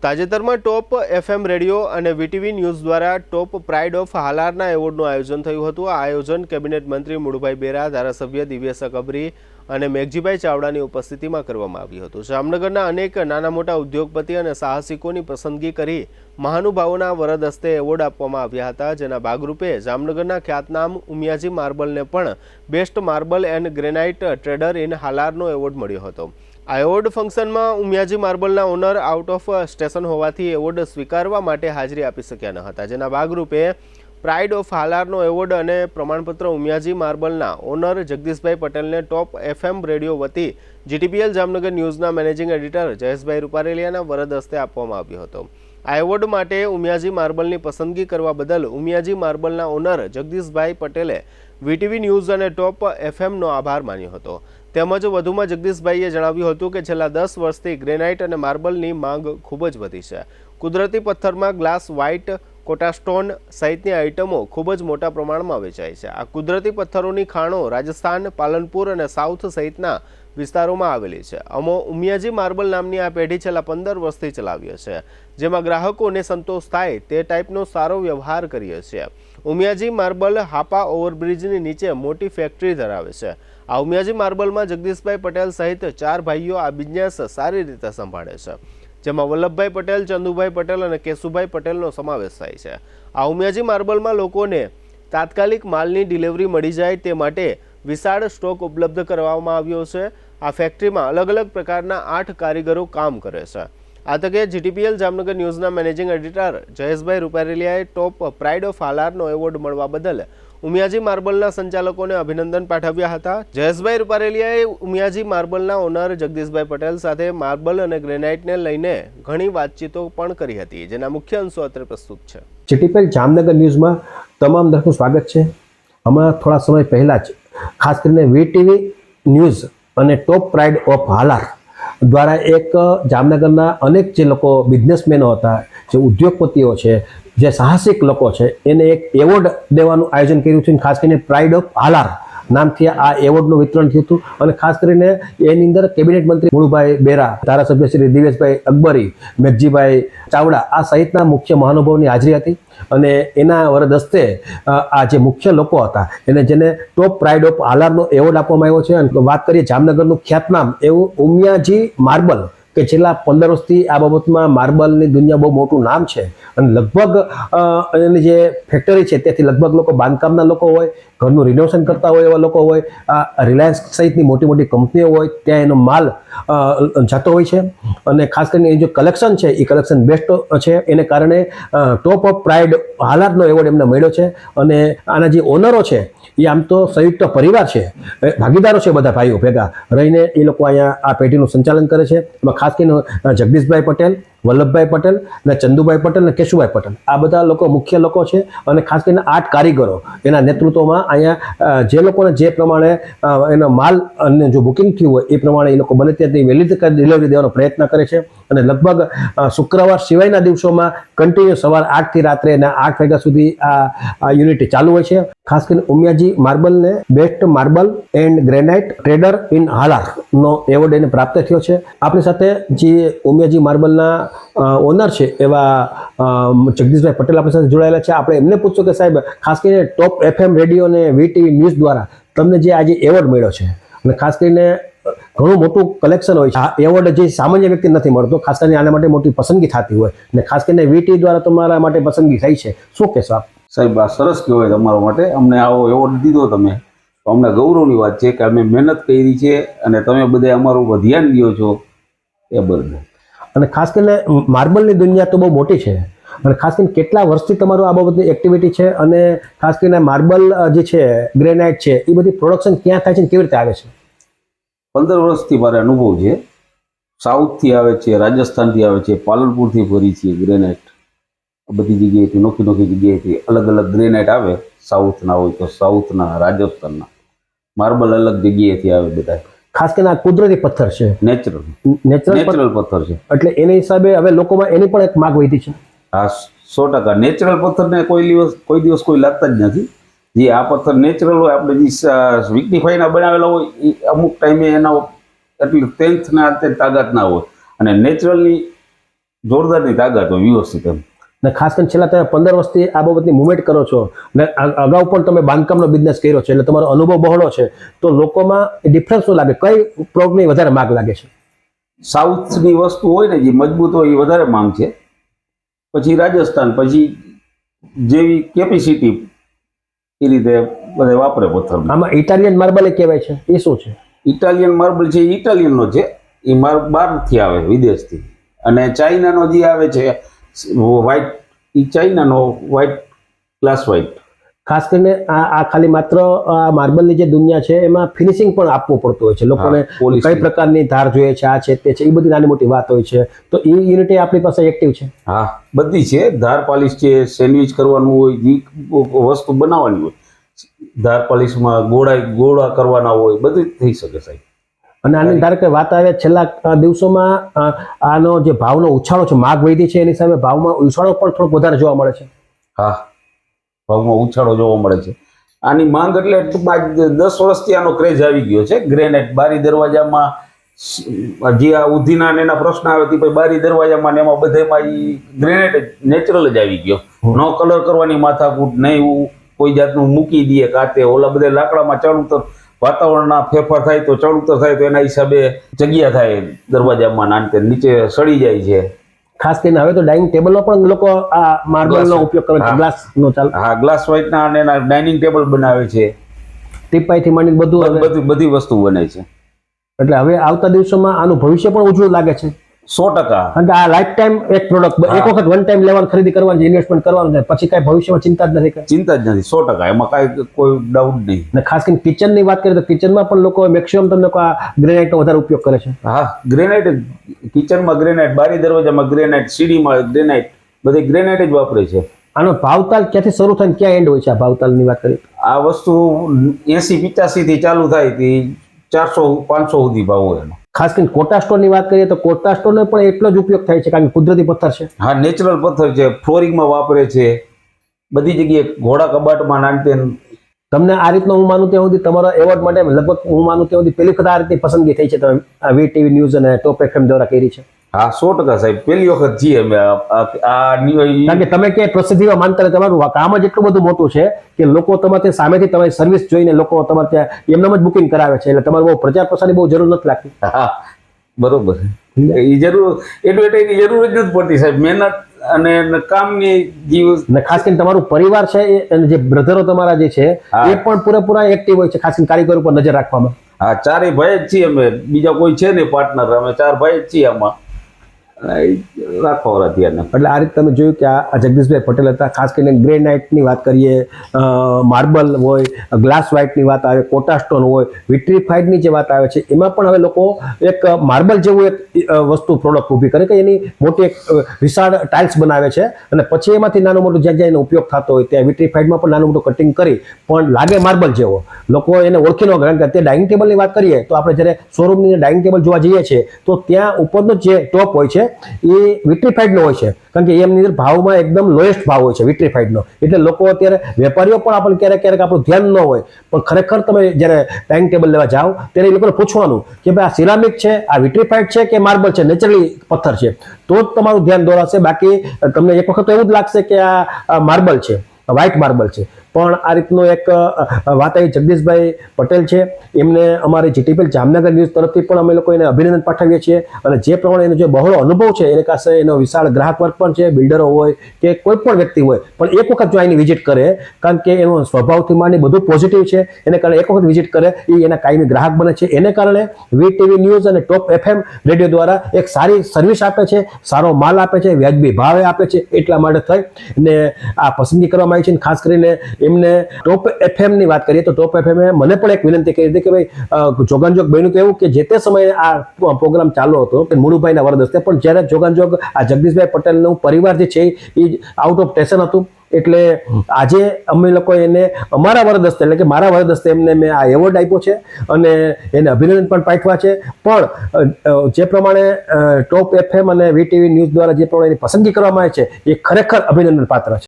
તાજેતરમાં ટોપ FM radio અને VTV news દ્વારા ટોપ પ્રાઇડ ઓફ હાલારના એવોર્ડનું આયોજન થયું હતું. આ આયોજન કેબિનેટ મંત્રી મુળુભાઈ બેરા, ધારાસભ્ય દિવ્યેશ અકબરી અને મેઘજીભાઈ ચાવડાની ઉપસ્થિતિમાં કરવામાં આવ્યું હતું. જામનગરના અનેક નાના મોટા ઉદ્યોગપતિ અને સાહસિકોની પસંદગી કરી મહાનુભાવોના વરદ હસ્તે એવોર્ડ આપવામાં આવ્યા હતા, જેના ભાગરૂપે જામનગરના ખ્યાતનામ ઉમિયાજી માર્બલને પણ best marble and granite trader in હાલારનો એવોર્ડ મળ્યો હતો. આ એવોર્ડ ફંક્શનમાં ઉમિયાજી માર્બલના ઓનર આઉટ ઓફ સ્ટેશન હોવાથી એવોર્ડ સ્વીકારવા માટે હાજરી આપી શક્યા ન હતા, જેના ભાગરૂપે પ્રાઇડ ઓફ હાલારનો એવોર્ડ અને પ્રમાણપત્ર ઉમિયાજી માર્બલના ઓનર જગદીશભાઈ પટેલને ટોપ એફએમ રેડિયો વતી જીટીપીએલ જામનગર ન્યૂઝના મેનેજિંગ એડિટર જયેશભાઈ રૂપારેલિયાના વરદ હસ્તે આપવામાં આવ્યો હતો. આ એવોર્ડ માટે ઉમિયાજી માર્બલની પસંદગી કરવા બદલ ઉમિયાજી માર્બલના ઓનર જગદીશભાઈ પટેલે વીટીવી ન્યૂઝ અને ટોપ એફએમનો આભાર માન્યો હતો. તેમજ વધુમાં જગદીશભાઈએ જણાવ્યું હતું કે છેલ્લા 10 વર્ષથી ગ્રેનાઇટ અને માર્બલની માંગ ખૂબ જ વધી છે. કુદરતી પથ્થરમાં ગ્લાસ, વ્હાઇટ, કોટાસ્ટોન સહિતની આઇટમો ખૂબ જ મોટા પ્રમાણમાં વેચાય છે. આ કુદરતી પથ્થરોની ખાણો રાજસ્થાન, પાલનપુર અને સાઉથ સહિતના વિસ્તારોમાં આવેલી છે. ઉમિયાજી માર્બલ નામની આ પેઢી છેલ્લા 15 વર્ષથી ચલાવીએ છે, જેમાં ગ્રાહકોને સંતોષ થાય તે ટાઈપનો સારો વ્યવહાર કરીએ છીએ. ઉમિયાજી માર્બલ હાપા ઓવરબ્રિજની નીચે મોટી ફેક્ટરી ધરાવે છે. આ ઉમિયાજી માર્બલમાં જગદીશભાઈ પટેલ સહિત 4 ભાઈઓ આ બિઝનેસ સારી રીતે સંભાળે છે, જેમાં વલ્લભભાઈ પટેલ, ચંદુભાઈ પટેલ અને કેશુભાઈ પટેલનો સમાવેશ થાય છે. આ ઉમિયાજી માર્બલમાં લોકોને તાત્કાલિક માલની ડિલિવરી મળી જાય તે માટે વિશાળ સ્ટોક ઉપલબ્ધ કરવામાં આવ્યો છે. આ ફેક્ટરીમાં અલગ અલગ પ્રકારના 8 કારીગરો કામ કરે છે. આ તકે જીટીપીએલ જામનગર ન્યૂઝના મેનેજિંગ એડિટર જયેશભાઈ રૂપારેલિયાએ ટોપ પ્રાઇડ ઓફ હાલારનો એવોર્ડ મળવા બદલ ઉમિયાજી માર્બલના સંચાલકોને અભિનંદન પાઠવ્યા હતા. જયેશભાઈ રૂપારેલિયાએ ઉમિયાજી માર્બલના ઓનર જગદીશભાઈ પટેલ સાથે માર્બલ અને ગ્રેનાઇટને લઈને ઘણી વાતચીતો પણ કરી હતી, જેના મુખ્ય અંશો અત્રે પ્રસ્તુત છે. જીટીપીએલ જામનગર ન્યૂઝમાં તમામ દર્શકોનું સ્વાગત છે. હમણાં થોડા સમય પહેલાં જ ખાસ કરીને વીટીવી ન્યૂઝ અને ટોપ પ્રાઇડ ઓફ હાલાર દ્વારા એક જામનગરના અનેક જે લોકો બિઝનેસમેનો હતા, જે ઉદ્યોગપતિઓ છે, જે સાહસિક લોકો છે, એને એક એવોર્ડ દેવાનું આયોજન કર્યું છે. ખાસ કરીને પ્રાઇડ ઓફ હાલાર નામથી આ એવોર્ડનું વિતરણ થયું હતું. અને ખાસ કરીને એની અંદર કેબિનેટ મંત્રી મુળુભાઈ બેરા, ધારાસભ્ય શ્રી દિવ્યેશભાઈ અકબરી, મેઘજીભાઈ ચાવડા આ સહિતના મુખ્ય મહાનુભાવોની હાજરી હતી. અને એના વરદ હસ્તે આ જે મુખ્ય લોકો હતા એને જેને ટોપ પ્રાઇડ ઓફ હાલારનો એવોર્ડ આપવામાં આવ્યો છે. અને વાત કરીએ જામનગરનું ખ્યાતનામ એવું ઉમિયાજી માર્બલ કે છેલ્લા 15 વર્ષથી આ બાબતમાં માર્બલની દુનિયા બહુ મોટું નામ છે. અને લગભગ એની જે ફેક્ટરી છે ત્યાંથી લગભગ લોકો બાંધકામના લોકો હોય, ઘરનું રિનોવેશન કરતા હોય એવા લોકો હોય, આ રિલાયન્સ સહિતની મોટી મોટી કંપનીઓ હોય, ત્યાં એનો માલ જતો હોય છે. અને ખાસ કરીને એ જે કલેક્શન છે એ કલેક્શન બેસ્ટ છે. એને કારણે ટોપ ઓફ પ્રાઇડ હાલારનો એવોર્ડ એમને મળ્યો છે. અને આના જે ઓનરો છે એ આમ તો સંયુક્ત પરિવાર છે, ભાગીદારો છે, બધા ભાઈઓ ભેગા રહીને એ લોકો અહીંયા આ પેઢીનું સંચાલન કરે છે. એમાં ખાસ કરીને જગદીશભાઈ પટેલ, વલ્લભભાઈ પટેલ અને ચંદુભાઈ પટેલ અને કેશુભાઈ પટેલ આ બધા લોકો મુખ્ય લોકો છે. અને ખાસ કરીને 8 કારીગરો એના નેતૃત્વમાં અહીંયા જે લોકોને જે પ્રમાણે એનો માલ અને જો બુકિંગ થયું હોય એ પ્રમાણે એ લોકો બને ત્યાંથી વહેલી તકે ડિલિવરી દેવાનો પ્રયત્ન કરે છે. અને લગભગ શુક્રવાર સિવાયના દિવસોમાં કન્ટિન્યુ સવાર 8 થી રાત્રે 8 વાગ્યા સુધી આ યુનિટ ચાલુ હોય છે. ખાસ કરીને ઉમિયાજી માર્બલને best marble and granite trader in હાલારનો એવોર્ડ એને પ્રાપ્ત થયો છે. આપણી સાથે જે ઉમિયાજી માર્બલના ઓનર છે એવા જગદીશભાઈ પટેલ આપણી સાથે જોડાયેલા છે. આપણે એમને પૂછશું કે સાહેબ, ખાસ કરીને ટોપ એફએમ રેડિયો અને વીટીવી ન્યૂઝ દ્વારા તમને જે આજે એવોર્ડ મળ્યો છે અને ખાસ કરીને ઘણું મોટું કલેક્શન હોય છે, આ એવોર્ડ જે સામાન્ય વ્યક્તિ નથી મળતો, ખાસ કરીને આના માટે મોટી પસંદગી થતી હોય અને ખાસ કરીને વીટી દ્વારા તમારા માટે પસંદગી થઈ છે, શું કહેશો આપ? સાહેબ, આ સરસ કહેવાય તમારા માટે. અમને આવો એવોર્ડ દીધો તમે તો અમને ગૌરવની વાત છે કે અમે મહેનત કરી છે અને તમે બધા અમારું ધ્યાન દો છો એ બરાબર. અને ખાસ કરીને માર્બલની દુનિયા તો બહુ મોટી છે. અને ખાસ કરીને કેટલા વર્ષથી તમારું આ બાબતની એક્ટિવિટી છે? અને ખાસ કરીને માર્બલ જે છે, ગ્રેનાઇટ છે, એ બધી પ્રોડક્શન ક્યાં થાય છે અને કેવી રીતે આવે છે? 15 વર્ષથી મારે અનુભવ છે. સાઉથથી આવે છે, રાજસ્થાનથી આવે છે, પાલનપુરથી ભરી છે ગ્રેનાઇટ. બધી જગ્યાએથી નોખી નોખી જગ્યાએથી અલગ અલગ ગ્રેનાઇટ આવે. સાઉથના હોય તો સાઉથના, રાજસ્થાનના માર્બલ અલગ જગ્યાએથી આવે બધા. ખાસ કરીને આ કુદરતી પથ્થર છે, નેચરલ પથ્થર છે. એટલે એના હિસાબે હવે લોકોમાં એની પણ એક માંગ વધી છે. હા, 100%. નેચરલ પથ્થરને કોઈ દિવસ કોઈ લાગતા જ નથી. જે આ પથ્થર નેચરલ હોય, આપણે જે વિગ્નિફાઈના બનાવેલા હોય એ અમુક ટાઈમે એના એટલી સ્ટ્રેન્થ ના તાકાત ના હોય. અને નેચરલની જોરદારની તાકાત હોય વ્યવસ્થિત એમ. ને ખાસ કરીને છેલ્લા તમે 15 વર્ષથી આ બાબતની મુવમેન્ટ કરો છો ને અગાઉ પણ તમે બાંધકામનો બિઝનેસ કર્યો છે એટલે તમારો અનુભવ બહોળો છે, તો લોકોમાં ડિફરન્સ શું લાગે, કઈ પ્રોડક્ટની વધારે માંગ લાગે છે? સાઉથની વસ્તુ હોય ને જે મજબૂત હોય એ વધારે માંગ છે, પછી રાજસ્થાન, પછી જેવી કેપેસિટી એ રીતે બધા વાપરે પથ્થર. આમાં ઇટાલિયન માર્બલ કહેવાય છે, એ શું છે? ઇટાલિયન માર્બલ છે, ઇટાલિયનનો છે, એ બહારથી આવે વિદેશથી. અને ચાઇનાનો જે આવે છે વ્હાઈટ, એ ચાઇનાનો વ્હાઈટ, ગ્લાસ વ્હાઈટ. ખાસ કરીને આ ખાલી માત્ર આ માર્બલની જે દુનિયા છે એમાં ફિનિશિંગ પણ આપવું પડતું હોય છે લોકોને, કઈ પ્રકારની ધાર જોઈએ છે, આ છે તે છે, એ બધી નાની મોટી વાત હોય છે. તો એ યુનિટી આપણી પાસે એક્ટિવ છે? હા, બધી છે. ધાર પાલિશ છે, સેન્ડવિચ કરવાનું હોય, જે વસ્તુ બનાવવાની હોય, ધાર પાલિશમાં ગોળા કરવાના હોય, બધું થઈ શકે સાહેબ. અને આની ધારો કે વાત આવે છેલ્લા દિવસોમાં આનો જે ભાવનો ઉછાળો છે, માગ વધી છે, એની સામે ભાવમાં ઉછાળો પણ થોડોક વધારે જોવા મળે છે. હા, ભાવમાં ઉછાળો જોવા મળે છે. આની માંગ એટલે 10 વર્ષથી આનો ક્રેઝ આવી ગયો છે. ગ્રેનાઇટ બારી દરવાજામાં જે આ ઉધીના ને એના પ્રશ્ન આવે તે પછી બારી દરવાજામાં ને એમાં બધેમાં ગ્રેનાઇટ નેચરલ જ આવી ગયો. નો કલર કરવાની માથાકૂટ નહીં, કોઈ જાતનું મૂકી દઈએ કાતે, ઓલા બધા લાકડામાં ચણુતર, વાતાવરણના ફેરફાર થાય તો ચણુતર થાય તો એના હિસાબે જગ્યા થાય દરવાજામાં, નાનતે નીચે સડી જાય છે. ખાસ કરીને હવે તો ડાઇનિંગ ટેબલનો પણ લોકો આ માર્બલનો ઉપયોગ કરે છે, ગ્લાસનો ચાલ. હા, ગ્લાસ વ્હાઈટના અને એના ડાઇનિંગ ટેબલ બનાવે છે, ટીપાઈથી માંડીને બધું બધી વસ્તુ બને છે. એટલે હવે આવતા દિવસોમાં આનું ભવિષ્ય પણ ઉજળું લાગે છે 100%. કારણ કે આ લાઈફ ટાઈમ એક પ્રોડક્ટ, એક વખત વન ટાઈમ લેવાનું, ખરીદી કરવાની, ઇન્વેસ્ટમેન્ટ કરવાનું છે, પછી કઈ ભવિષ્યમાં ચિંતા જ નથી. ચિંતા જ નથી, 100%. એમાં કાંઈ કોઈ ડાઉટ નહીં. અને ખાસ કરીને કિચનની વાત કરીએ તો કિચનમાં પણ લોકો મેક્સિમમ તમને આ ગ્રેનાઇટનો વધારે ઉપયોગ કરે છે. હા, ગ્રેનાઇટ, કિચનમાં ગ્રેનાઇટ, બારી દરવાજામાં ગ્રેનાઇટ, સીડીમાં ગ્રેનાઇટ, બધે ગ્રેનાઇટ જ વાપરે છે. આનો ભાવતાલ ક્યાંથી શરૂ થાય ક્યાં એન્ડ હોય છે? આ ભાવતાલની વાત કરીએ આ વસ્તુ 80-85 થી ચાલુ થાય તે 400-500 સુધી ભાવ હોય એનો. ખાસ કરીને કોટા સ્ટોનની વાત કરીએ તો કોટા સ્ટોનનો પણ એટલો જ ઉપયોગ થાય છે કારણ કે કુદરતી પથ્થર છે. હા, નેચરલ પથ્થર છે, ફ્લોરિંગમાં વાપરે છે, બધી જગ્યાએ ઘોડા કબાટમાં નાનતે. તમને આ રીતનો હું માનું ત્યાં સુધી તમારા એવોર્ડ માટે લગભગ હું માનું ત્યાં સુધી પહેલી વખત આ રીતની પસંદગી થઈ છે, તમે આ વીટીવી ન્યૂઝ અને ટોપ એફએમ દ્વારા કરી છે? હા, 100% સાહેબ, પહેલી વખત છીએ અમે કારણ કે તમે ક્યાંય પ્રસિદ્ધિમાં માનતા નથી, તમારું કામ જ એટલું બધું મોટું છે કે લોકો તમારે સામેથી તમારી સર્વિસ જોઈને લોકો તમારે ત્યાં એમનામ જ બુકિંગ કરાવે છે, એટલે તમારે બહુ પ્રચાર પ્રસારની બહુ જરૂર નથી લાગતી. હા, બરોબર. એ જરૂર એડવર્ટાઈઝની જરૂર જ નથી પડતી સાહેબ, મહેનત અને કામની જીવ. અને ખાસ કરીને તમારું પરિવાર છે અને જે બ્રધરો તમારા જે છે એ પણ પૂરેપૂરા એક્ટિવ હોય છે, ખાસ કરીને કારીગરો પર નજર રાખવામાં. હા, 4 ભાઈ જ છીએ અમે, બીજા કોઈ છે ને પાર્ટનર, અમે 4 ભાઈ જ છીએ આમાં. રાખવા ધ્યાન. એટલે આ રીતે તમે જોયું કે આ જગદીશભાઈ પટેલ હતા. ખાસ કરીને ગ્રેનાઇટની વાત કરીએ, માર્બલ હોય, ગ્લાસ વ્હાઇટની વાત આવે, કોટા સ્ટોન હોય, વિટ્રીફાઈડની જે વાત આવે છે, એમાં પણ હવે લોકો એક માર્બલ જેવું એક વસ્તુ પ્રોડક્ટ ઊભી કરે કે એની મોટી એક વિશાળ ટાઇલ્સ બનાવે છે અને પછી એમાંથી નાનું મોટું જ્યાં જ્યાં એનો ઉપયોગ થતો હોય ત્યાં વિટ્રીફાઈડમાં પણ નાનું મોટું કટિંગ કરી પણ લાગે માર્બલ જેવો, લોકો એને ઓળખી ન. કારણ કે અત્યારે ડાઇનિંગ ટેબલની વાત કરીએ તો આપણે જ્યારે શોરૂમની ડાઇનિંગ ટેબલ જોવા જઈએ છીએ તો ત્યાં ઉપરનો જે ટોપ હોય છે એ વિટ્રીફાઈડનો હોય છે, કારણ કે એમની અંદર ભાવમાં એકદમ લોએસ્ટ ભાવ હોય છે વિટ્રીફાઈડનો. એટલે લોકો અત્યારે વેપારીઓ પણ આપણને ક્યારેક ક્યારેક આપણું ધ્યાન ન હોય, પણ ખરેખર તમે જ્યારે ડાઇનિંગ ટેબલ લેવા જાઓ ત્યારે એ લોકોને પૂછવાનું કે ભાઈ આ સિરામિક છે, આ વિટ્રીફાઈડ છે કે માર્બલ છે, નેચરલી પથ્થર છે, તો જ તમારું ધ્યાન દોરાશે. બાકી તમને એક વખત તો એવું જ લાગશે કે આ માર્બલ છે, વ્હાઇટ માર્બલ છે. પણ આ રીતનો એક વાત આવી જગદીશભાઈ પટેલ છે, એમને અમારી જીટીપીએલ જામનગર ન્યૂઝ તરફથી પણ અમે લોકો એને અભિનંદન પાઠવીએ છીએ. અને જે પ્રમાણે એનો જે બહોળો અનુભવ છે એને પાસે એનો વિશાળ ગ્રાહક વર્ગ પણ છે, બિલ્ડરો હોય કે કોઈ પણ વ્યક્તિ હોય, પણ એક વખત જો અહીંની વિઝિટ કરે, કારણ કે એનો સ્વભાવથી માંડી બધું પોઝિટિવ છે, એને કારણે એક વખત વિઝિટ કરે એ એના કાયમી ગ્રાહક બને છે. એને કારણે વીટીવી ન્યૂઝ અને ટોપ એફએમ રેડિયો દ્વારા એક સારી સર્વિસ આપે છે, સારો માલ આપે છે, વ્યાજબી ભાવે આપે છે. એટલા માટે થઈ ને આ પસંદગી કરવામાં આવી છે. ખાસ કરીને એમને ટોપ એફએમ ની વાત કરીએ તો ટોપ એફએમ મને પણ એક વિનંતી કરી હતી કે ભાઈ જોગાનજોગ બન્યું તો એવું કે જે તે સમયે આ પ્રોગ્રામ ચાલુ હતો કે મુળુભાઈના વરદ હસ્તે, પણ જ્યારે જોગાનજોગ આ જગદીશભાઈ પટેલનું પરિવાર જે છે એ આઉટ ઓફ સ્ટેશન હતું, એટલે આજે અમે લોકો એને અમારા વરદ હસ્તે એટલે કે મારા વરદ હસ્તે એમને મેં આ એવોર્ડ આપ્યો છે અને એને અભિનંદન પણ પાઠવ્યા છે. પણ જે પ્રમાણે ટોપ એફએમ અને વીટીવી ન્યૂઝ દ્વારા જે પ્રમાણે એની પસંદગી કરવામાં આવે છે એ ખરેખર અભિનંદન પાત્ર છે.